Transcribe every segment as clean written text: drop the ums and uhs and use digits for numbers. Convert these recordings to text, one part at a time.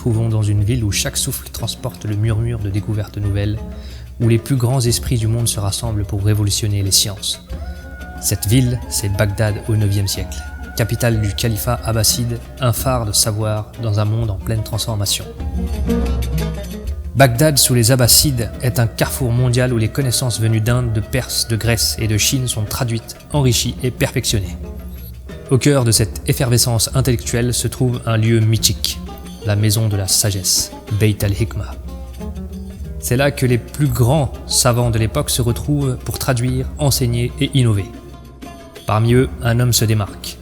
retrouvons dans une ville où chaque souffle transporte le murmure de découvertes nouvelles, où les plus grands esprits du monde se rassemblent pour révolutionner les sciences. Cette ville, c'est Bagdad au IXe siècle, capitale du califat abbasside, un phare de savoir dans un monde en pleine transformation. Bagdad sous les Abbassides est un carrefour mondial où les connaissances venues d'Inde, de Perse, de Grèce et de Chine sont traduites, enrichies et perfectionnées. Au cœur de cette effervescence intellectuelle se trouve un lieu mythique, la maison de la sagesse, Beit al-Hikma. C'est là que les plus grands savants de l'époque se retrouvent pour traduire, enseigner et innover. Parmi eux, un homme se démarque.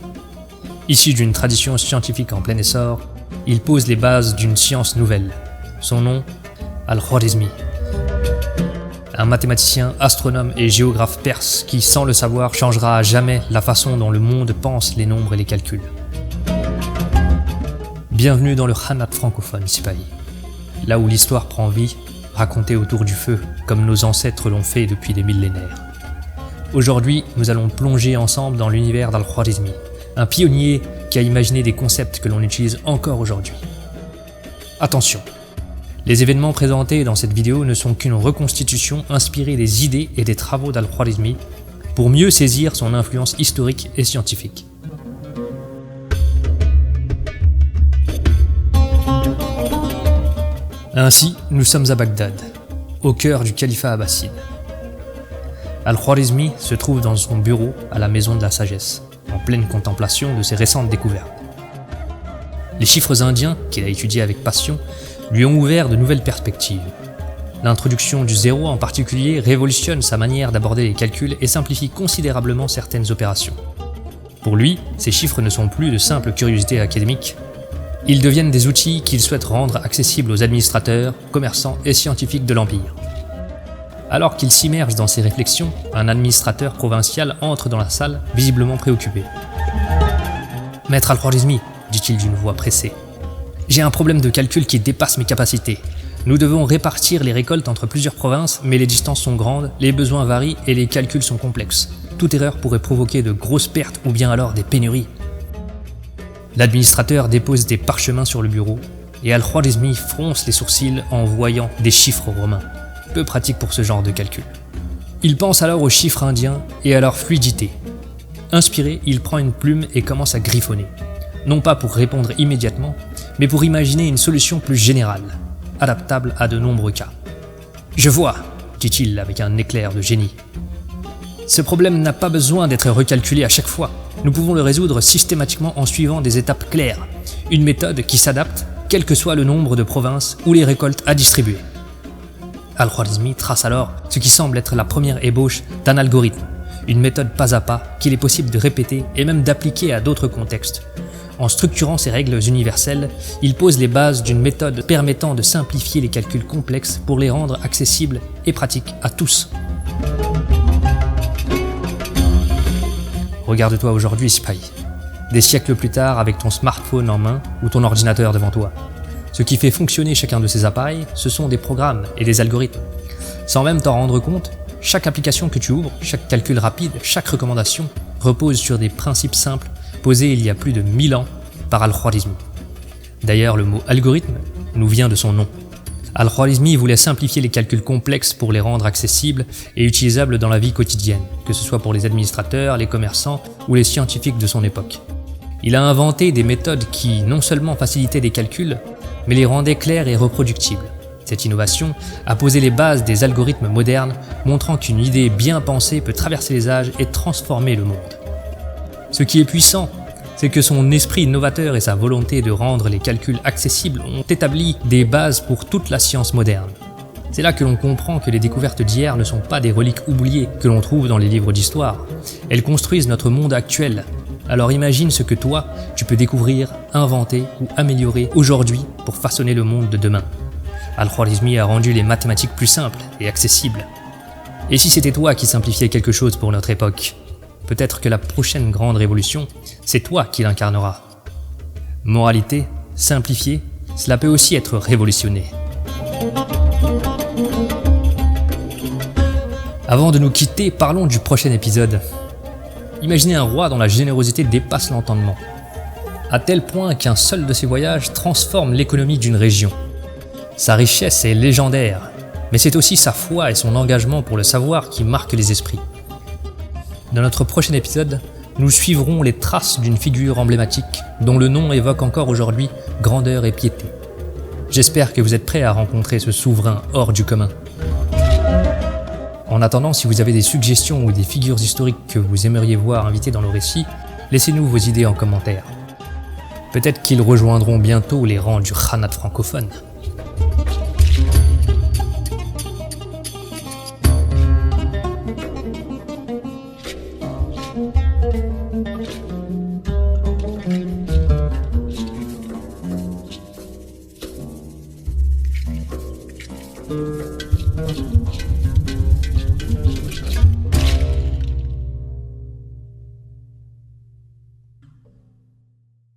Issu d'une tradition scientifique en plein essor, il pose les bases d'une science nouvelle. Son nom, Al-Khwarizmi. Un mathématicien, astronome et géographe perse qui, sans le savoir, changera à jamais la façon dont le monde pense les nombres et les calculs. Bienvenue dans le Khanat francophone, Sipahi. Là où l'histoire prend vie, racontée autour du feu, comme nos ancêtres l'ont fait depuis des millénaires. Aujourd'hui, nous allons plonger ensemble dans l'univers d'Al-Khwarizmi, un pionnier qui a imaginé des concepts que l'on utilise encore aujourd'hui. Attention! Les événements présentés dans cette vidéo ne sont qu'une reconstitution inspirée des idées et des travaux d'Al-Khwarizmi pour mieux saisir son influence historique et scientifique. Ainsi, nous sommes à Bagdad, au cœur du califat abbasside. Al-Khwarizmi se trouve dans son bureau à la maison de la sagesse, en pleine contemplation de ses récentes découvertes. Les chiffres indiens, qu'il a étudiés avec passion, lui ont ouvert de nouvelles perspectives. L'introduction du zéro en particulier révolutionne sa manière d'aborder les calculs et simplifie considérablement certaines opérations. Pour lui, ces chiffres ne sont plus de simples curiosités académiques, ils deviennent des outils qu'il souhaite rendre accessibles aux administrateurs, commerçants et scientifiques de l'Empire. Alors qu'il s'immerge dans ses réflexions, un administrateur provincial entre dans la salle, visiblement préoccupé. « Maître Al-Khwarizmi », dit-il d'une voix pressée, « j'ai un problème de calcul qui dépasse mes capacités. Nous devons répartir les récoltes entre plusieurs provinces, mais les distances sont grandes, les besoins varient et les calculs sont complexes. Toute erreur pourrait provoquer de grosses pertes ou bien alors des pénuries. » L'administrateur dépose des parchemins sur le bureau et Al-Khwarizmi fronce les sourcils en voyant des chiffres romains, peu pratiques pour ce genre de calcul. Il pense alors aux chiffres indiens et à leur fluidité. Inspiré, il prend une plume et commence à griffonner, non pas pour répondre immédiatement, mais pour imaginer une solution plus générale, adaptable à de nombreux cas. « Je vois », dit-il avec un éclair de génie. « Ce problème n'a pas besoin d'être recalculé à chaque fois. Nous pouvons le résoudre systématiquement en suivant des étapes claires, une méthode qui s'adapte, quel que soit le nombre de provinces ou les récoltes à distribuer. » Al-Khwarizmi trace alors ce qui semble être la première ébauche d'un algorithme, une méthode pas à pas qu'il est possible de répéter et même d'appliquer à d'autres contextes. En structurant ces règles universelles, il pose les bases d'une méthode permettant de simplifier les calculs complexes pour les rendre accessibles et pratiques à tous. Regarde-toi aujourd'hui, Sipahi, des siècles plus tard avec ton smartphone en main ou ton ordinateur devant toi. Ce qui fait fonctionner chacun de ces appareils, ce sont des programmes et des algorithmes. Sans même t'en rendre compte, chaque application que tu ouvres, chaque calcul rapide, chaque recommandation repose sur des principes simples posés il y a plus de 1000 ans par Al-Khwarizmi. D'ailleurs, le mot algorithme nous vient de son nom. Al-Khwarizmi voulait simplifier les calculs complexes pour les rendre accessibles et utilisables dans la vie quotidienne, que ce soit pour les administrateurs, les commerçants ou les scientifiques de son époque. Il a inventé des méthodes qui non seulement facilitaient des calculs, mais les rendaient clairs et reproductibles. Cette innovation a posé les bases des algorithmes modernes, montrant qu'une idée bien pensée peut traverser les âges et transformer le monde. Ce qui est puissant, c'est que son esprit novateur et sa volonté de rendre les calculs accessibles ont établi des bases pour toute la science moderne. C'est là que l'on comprend que les découvertes d'hier ne sont pas des reliques oubliées que l'on trouve dans les livres d'histoire. Elles construisent notre monde actuel. Alors imagine ce que toi, tu peux découvrir, inventer ou améliorer aujourd'hui pour façonner le monde de demain. Al-Khwarizmi a rendu les mathématiques plus simples et accessibles. Et si c'était toi qui simplifiais quelque chose pour notre époque ? Peut-être que la prochaine grande révolution, c'est toi qui l'incarneras. Moralité, simplifier, cela peut aussi être révolutionné. Avant de nous quitter, parlons du prochain épisode. Imaginez un roi dont la générosité dépasse l'entendement. à tel point qu'un seul de ses voyages transforme l'économie d'une région. Sa richesse est légendaire, mais c'est aussi sa foi et son engagement pour le savoir qui marquent les esprits. Dans notre prochain épisode, nous suivrons les traces d'une figure emblématique dont le nom évoque encore aujourd'hui grandeur et piété. J'espère que vous êtes prêts à rencontrer ce souverain hors du commun. En attendant, si vous avez des suggestions ou des figures historiques que vous aimeriez voir invitées dans le récit, laissez-nous vos idées en commentaire. Peut-être qu'ils rejoindront bientôt les rangs du Khanat francophone.